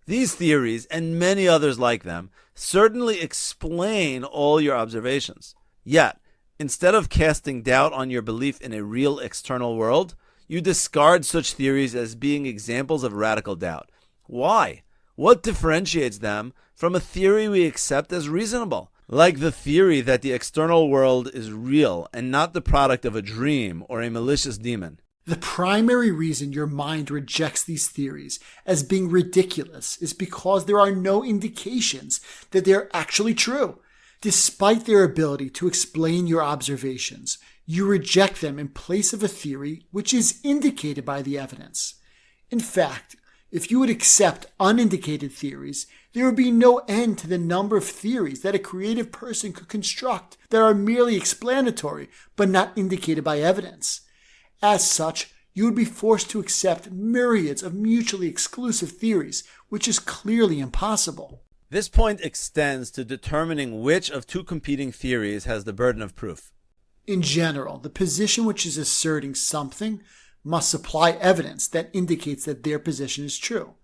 Speaker 2: These theories, and many others like them, certainly explain all your observations. Yet, instead of casting doubt on your belief in a real external world, you discard such theories as being examples of radical doubt. Why? What differentiates them from a theory we accept as reasonable? Like the theory that the external world is real and not the product of a dream or a malicious demon.
Speaker 1: The primary reason your mind rejects these theories as being ridiculous is because there are no indications that they are actually true. Despite their ability to explain your observations, you reject them in place of a theory which is indicated by the evidence. In fact, if you would accept unindicated theories, there would be no end to the number of theories that a creative person could construct that are merely explanatory but not indicated by evidence. As such, you would be forced to accept myriads of mutually exclusive theories, which is clearly impossible.
Speaker 2: This point extends to determining which of two competing theories has the burden of proof.
Speaker 1: In general, the position which is asserting something must supply evidence that indicates that their position is true.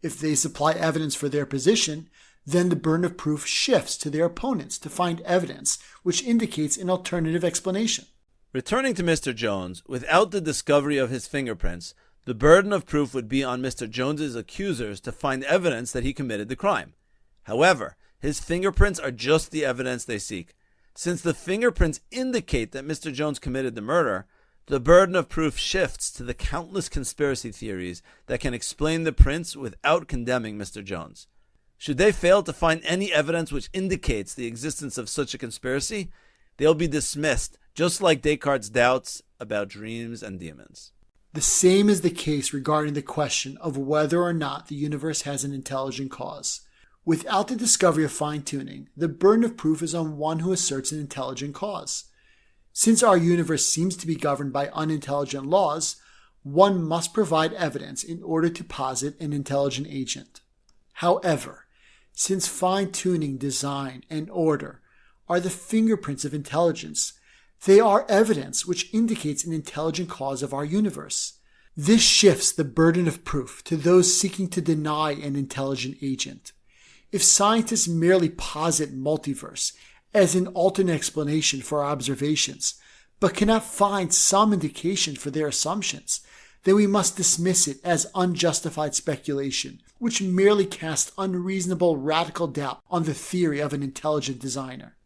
Speaker 1: If they supply evidence for their position, then the burden of proof shifts to their opponents to find evidence which indicates an alternative explanation.
Speaker 2: Returning to Mr. Jones, without the discovery of his fingerprints, the burden of proof would be on Mr. Jones's accusers to find evidence that he committed the crime. However, his fingerprints are just the evidence they seek. Since the fingerprints indicate that Mr. Jones committed the murder, the burden of proof shifts to the countless conspiracy theories that can explain the prints without condemning Mr. Jones. Should they fail to find any evidence which indicates the existence of such a conspiracy, they'll be dismissed, just like Descartes' doubts about dreams and demons.
Speaker 1: The same is the case regarding the question of whether or not the universe has an intelligent cause. Without the discovery of fine-tuning, the burden of proof is on one who asserts an intelligent cause. Since our universe seems to be governed by unintelligent laws, one must provide evidence in order to posit an intelligent agent. However, since fine-tuning, design, and order are the fingerprints of intelligence, they are evidence which indicates an intelligent cause of our universe. This shifts the burden of proof to those seeking to deny an intelligent agent. If scientists merely posit multiverse as an alternate explanation for our observations, but cannot find some indication for their assumptions, then we must dismiss it as unjustified speculation, which merely casts unreasonable radical doubt on the theory of an intelligent designer.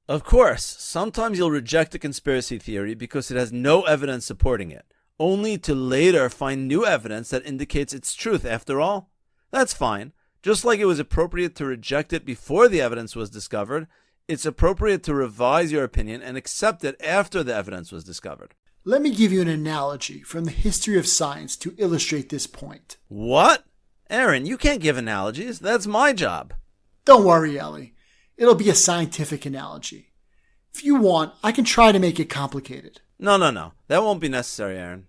Speaker 2: Of course, sometimes you'll reject a conspiracy theory because it has no evidence supporting it, only to later find new evidence that indicates its truth after all. That's fine. Just like it was appropriate to reject it before the evidence was discovered, it's appropriate to revise your opinion and accept it after the evidence was discovered.
Speaker 1: Let me give you an analogy from the history of science to illustrate this point.
Speaker 2: What? Aaron, you can't give analogies. That's my job.
Speaker 1: Don't worry, Ellie. It'll be a scientific analogy. If you want, I can try to make it complicated.
Speaker 2: No. That won't be necessary, Aaron.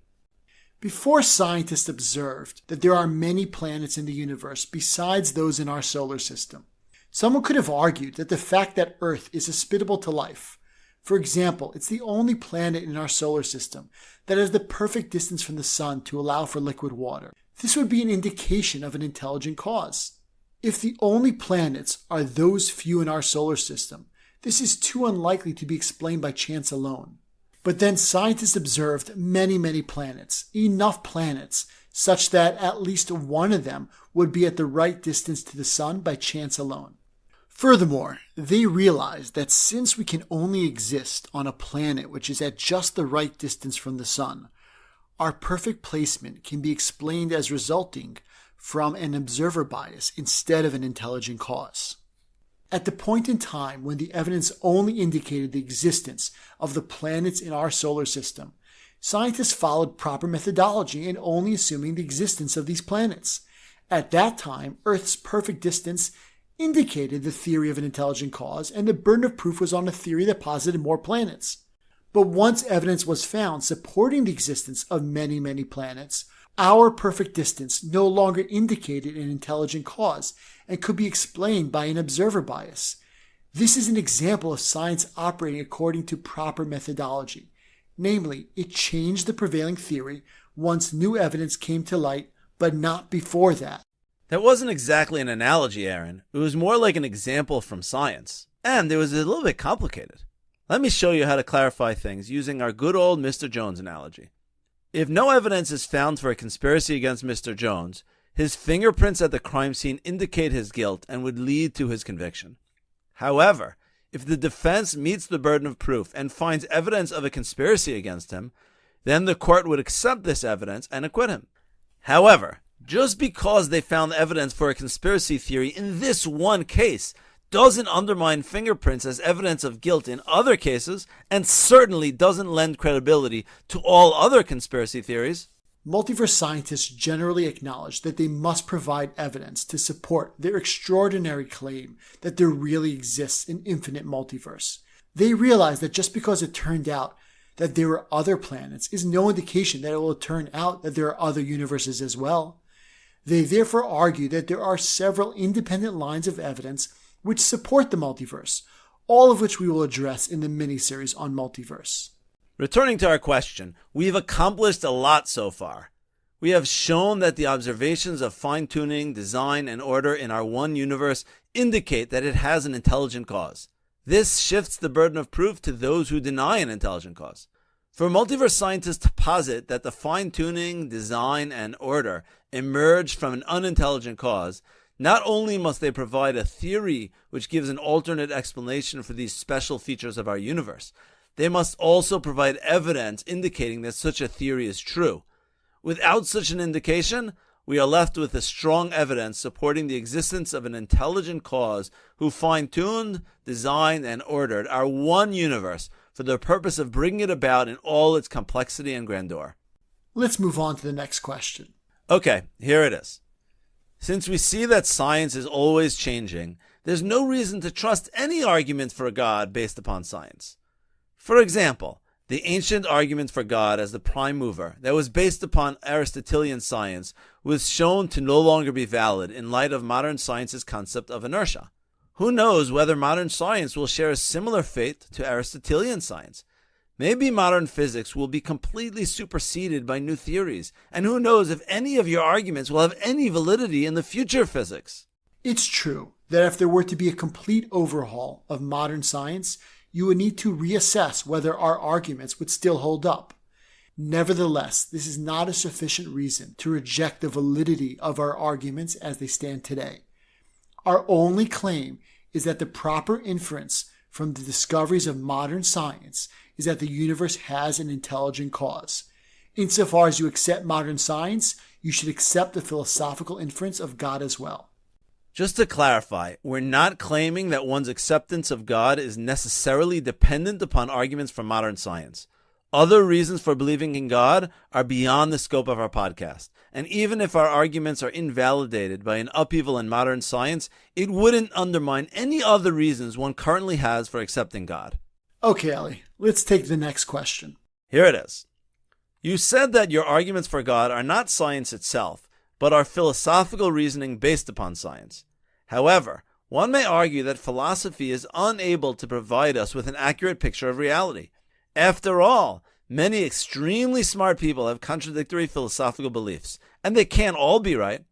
Speaker 1: Before scientists observed that there are many planets in the universe besides those in our solar system, someone could have argued that the fact that Earth is hospitable to life, for example, it's the only planet in our solar system that has the perfect distance from the sun to allow for liquid water, this would be an indication of an intelligent cause. If the only planets are those few in our solar system, this is too unlikely to be explained by chance alone. But then scientists observed many planets, enough planets, such that at least one of them would be at the right distance to the sun by chance alone. Furthermore, they realized that since we can only exist on a planet which is at just the right distance from the sun, our perfect placement can be explained as resulting from an observer bias instead of an intelligent cause. At the point in time when the evidence only indicated the existence of the planets in our solar system, scientists followed proper methodology in only assuming the existence of these planets. At that time, Earth's perfect distance indicated the theory of an intelligent cause, and the burden of proof was on a theory that posited more planets. But once evidence was found supporting the existence of many planets, our perfect distance no longer indicated an intelligent cause and could be explained by an observer bias. This is an example of science operating according to proper methodology. Namely, it changed the prevailing theory once new evidence came to light, but not before that.
Speaker 2: That wasn't exactly an analogy, Aaron. It was more like an example from science. And it was a little bit complicated. Let me show you how to clarify things using our good old Mr. Jones analogy. If no evidence is found for a conspiracy against Mr. Jones, his fingerprints at the crime scene indicate his guilt and would lead to his conviction. However, if the defense meets the burden of proof and finds evidence of a conspiracy against him, then the court would accept this evidence and acquit him. However, just because they found evidence for a conspiracy theory in this one case doesn't undermine fingerprints as evidence of guilt in other cases, and certainly doesn't lend credibility to all other conspiracy theories.
Speaker 1: Multiverse scientists generally acknowledge that they must provide evidence to support their extraordinary claim that there really exists an infinite multiverse. They realize that just because it turned out that there are other planets is no indication that it will turn out that there are other universes as well. They therefore argue that there are several independent lines of evidence which support the multiverse, all of which we will address in the mini-series on multiverse.
Speaker 2: Returning to our question, we've accomplished a lot so far. We have shown that the observations of fine-tuning, design, and order in our one universe indicate that it has an intelligent cause. This shifts the burden of proof to those who deny an intelligent cause. For multiverse scientists to posit that the fine-tuning, design, and order emerged from an unintelligent cause, not only must they provide a theory which gives an alternate explanation for these special features of our universe, they must also provide evidence indicating that such a theory is true. Without such an indication, we are left with a strong evidence supporting the existence of an intelligent cause who fine-tuned, designed, and ordered our one universe for the purpose of bringing it about in all its complexity and grandeur.
Speaker 1: Let's move on to the next question.
Speaker 2: Okay, here it is. Since we see that science is always changing, there's no reason to trust any argument for God based upon science. For example, the ancient argument for God as the prime mover that was based upon Aristotelian science was shown to no longer be valid in light of modern science's concept of inertia. Who knows whether modern science will share a similar fate to Aristotelian science? Maybe modern physics will be completely superseded by new theories, and who knows if any of your arguments will have any validity in the future physics.
Speaker 1: It's true that if there were to be a complete overhaul of modern science, you would need to reassess whether our arguments would still hold up. Nevertheless, this is not a sufficient reason to reject the validity of our arguments as they stand today. Our only claim is that the proper inference from the discoveries of modern science is that the universe has an intelligent cause. Insofar as you accept modern science, you should accept the philosophical inference of God as well.
Speaker 2: Just to clarify, we're not claiming that one's acceptance of God is necessarily dependent upon arguments from modern science. Other reasons for believing in God are beyond the scope of our podcast. And even if our arguments are invalidated by an upheaval in modern science, it wouldn't undermine any other reasons one currently has for accepting God.
Speaker 1: Okay, Ellie, let's take the next question.
Speaker 2: Here it is. You said that your arguments for God are not science itself, but are philosophical reasoning based upon science. However, one may argue that philosophy is unable to provide us with an accurate picture of reality. After all, many extremely smart people have contradictory philosophical beliefs, and they can't all be right.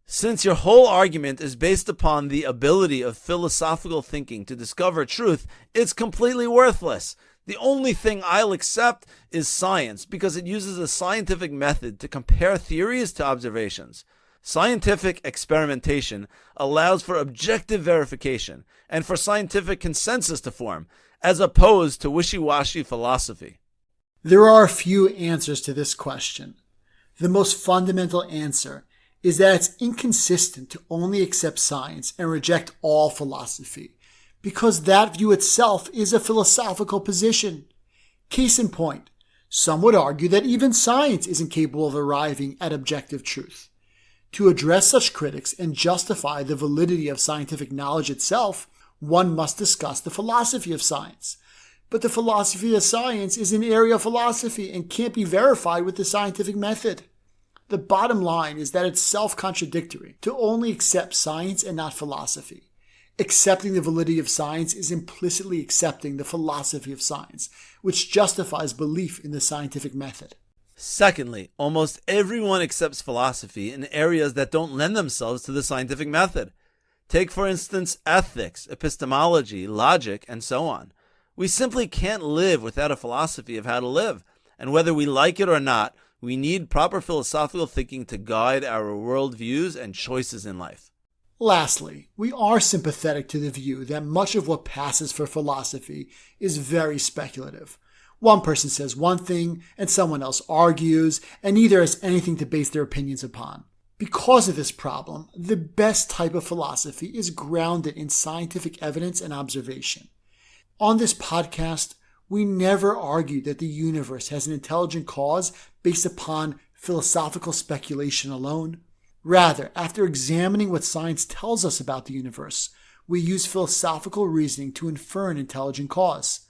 Speaker 2: Since your whole argument is based upon the ability of philosophical thinking to discover truth, it's completely worthless. The only thing I'll accept is science because it uses a scientific method to compare theories to observations. Scientific experimentation allows for objective verification and for scientific consensus to form, as opposed to wishy-washy philosophy.
Speaker 1: There are a few answers to this question. The most fundamental answer is that it's inconsistent to only accept science and reject all philosophy, because that view itself is a philosophical position. Case in point, some would argue that even science isn't capable of arriving at objective truth. To address such critics and justify the validity of scientific knowledge itself, one must discuss the philosophy of science. But the philosophy of science is an area of philosophy and can't be verified with the scientific method. The bottom line is that it's self-contradictory to only accept science and not philosophy. Accepting the validity of science is implicitly accepting the philosophy of science, which justifies belief in the scientific method.
Speaker 2: Secondly, almost everyone accepts philosophy in areas that don't lend themselves to the scientific method. Take, for instance, ethics, epistemology, logic, and so on. We simply can't live without a philosophy of how to live, and whether we like it or not, we need proper philosophical thinking to guide our worldviews and choices in life.
Speaker 1: Lastly, we are sympathetic to the view that much of what passes for philosophy is very speculative. One person says one thing, and someone else argues, and neither has anything to base their opinions upon. Because of this problem, the best type of philosophy is grounded in scientific evidence and observation. On this podcast, we never argue that the universe has an intelligent cause based upon philosophical speculation alone. Rather, after examining what science tells us about the universe, we use philosophical reasoning to infer an intelligent cause.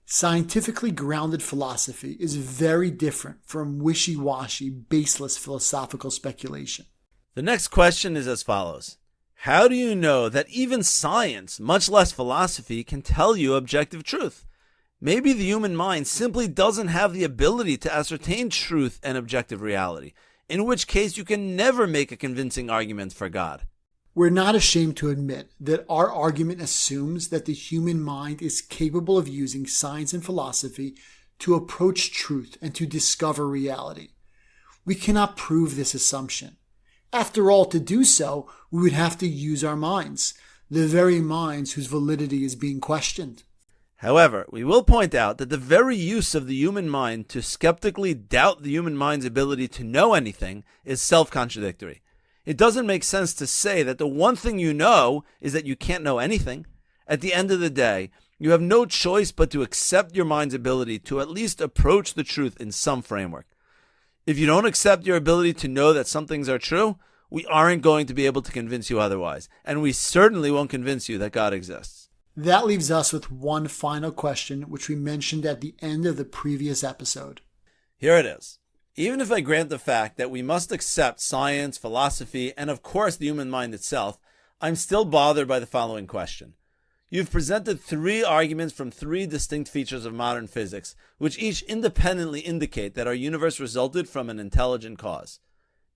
Speaker 1: Scientifically grounded philosophy is very different from wishy-washy, baseless philosophical speculation.
Speaker 2: The next question is as follows. How do you know that even science, much less philosophy, can tell you objective truth? Maybe the human mind simply doesn't have the ability to ascertain truth and objective reality, in which case you can never make a convincing argument for God.
Speaker 1: We're not ashamed to admit that our argument assumes that the human mind is capable of using science and philosophy to approach truth and to discover reality. We cannot prove this assumption. After all, to do so, we would have to use our minds, the very minds whose validity is being questioned.
Speaker 2: However, we will point out that the very use of the human mind to skeptically doubt the human mind's ability to know anything is self-contradictory. It doesn't make sense to say that the one thing you know is that you can't know anything. At the end of the day, you have no choice but to accept your mind's ability to at least approach the truth in some framework. If you don't accept your ability to know that some things are true, we aren't going to be able to convince you otherwise, and we certainly won't convince you that God exists.
Speaker 1: That leaves us with one final question, which we mentioned at the end of the previous episode.
Speaker 2: Here it is. Even if I grant the fact that we must accept science, philosophy, and of course the human mind itself, I'm still bothered by the following question. You've presented 3 arguments from 3 distinct features of modern physics, which each independently indicate that our universe resulted from an intelligent cause.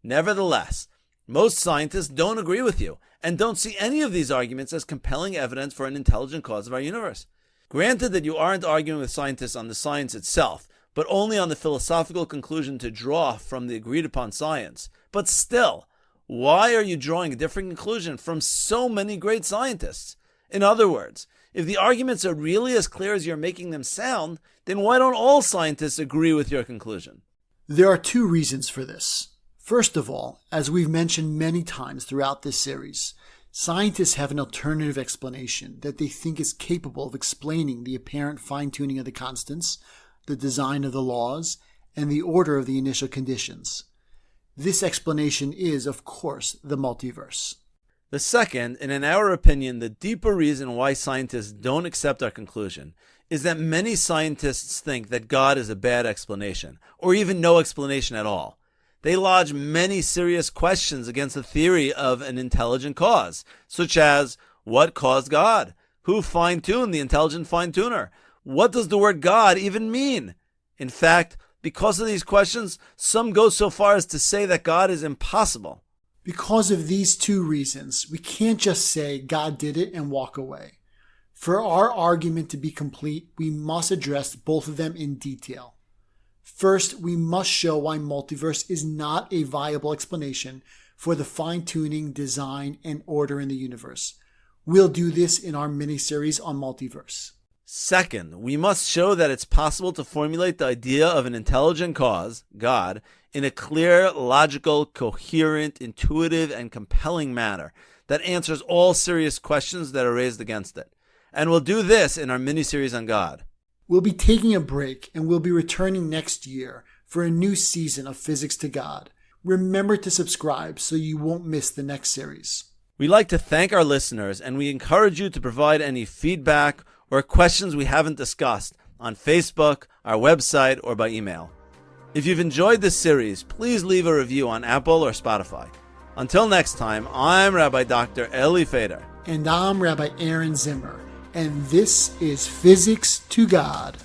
Speaker 2: Nevertheless, most scientists don't agree with you and don't see any of these arguments as compelling evidence for an intelligent cause of our universe. Granted that you aren't arguing with scientists on the science itself, but only on the philosophical conclusion to draw from the agreed upon science. But still, why are you drawing a different conclusion from so many great scientists? In other words, if the arguments are really as clear as you're making them sound, then why don't all scientists agree with your conclusion?
Speaker 1: There are 2 reasons for this. First of all, as we've mentioned many times throughout this series, scientists have an alternative explanation that they think is capable of explaining the apparent fine-tuning of the constants, the design of the laws, and the order of the initial conditions. This explanation is, of course, the multiverse.
Speaker 2: The second, and in our opinion, the deeper reason why scientists don't accept our conclusion, is that many scientists think that God is a bad explanation, or even no explanation at all. They lodge many serious questions against the theory of an intelligent cause, such as, what caused God? Who fine-tuned the intelligent fine-tuner? What does the word God even mean? In fact, because of these questions, some go so far as to say that God is impossible.
Speaker 1: Because of these 2 reasons, we can't just say God did it and walk away. For our argument to be complete, we must address both of them in detail. First, we must show why multiverse is not a viable explanation for the fine-tuning, design, and order in the universe. We'll do this in our mini-series on multiverse.
Speaker 2: Second, we must show that it's possible to formulate the idea of an intelligent cause, God, in a clear, logical, coherent, intuitive, and compelling manner that answers all serious questions that are raised against it. And we'll do this in our mini-series on God.
Speaker 1: We'll be taking a break and we'll be returning next year for a new season of Physics to God. Remember to subscribe so you won't miss the next series.
Speaker 2: We'd like to thank our listeners, and we encourage you to provide any feedback or questions we haven't discussed on Facebook, our website, or by email. If you've enjoyed this series, please leave a review on Apple or Spotify. Until next time, I'm Rabbi Dr. Eli Feder.
Speaker 1: And I'm Rabbi Aaron Zimmer. And this is Physics to God.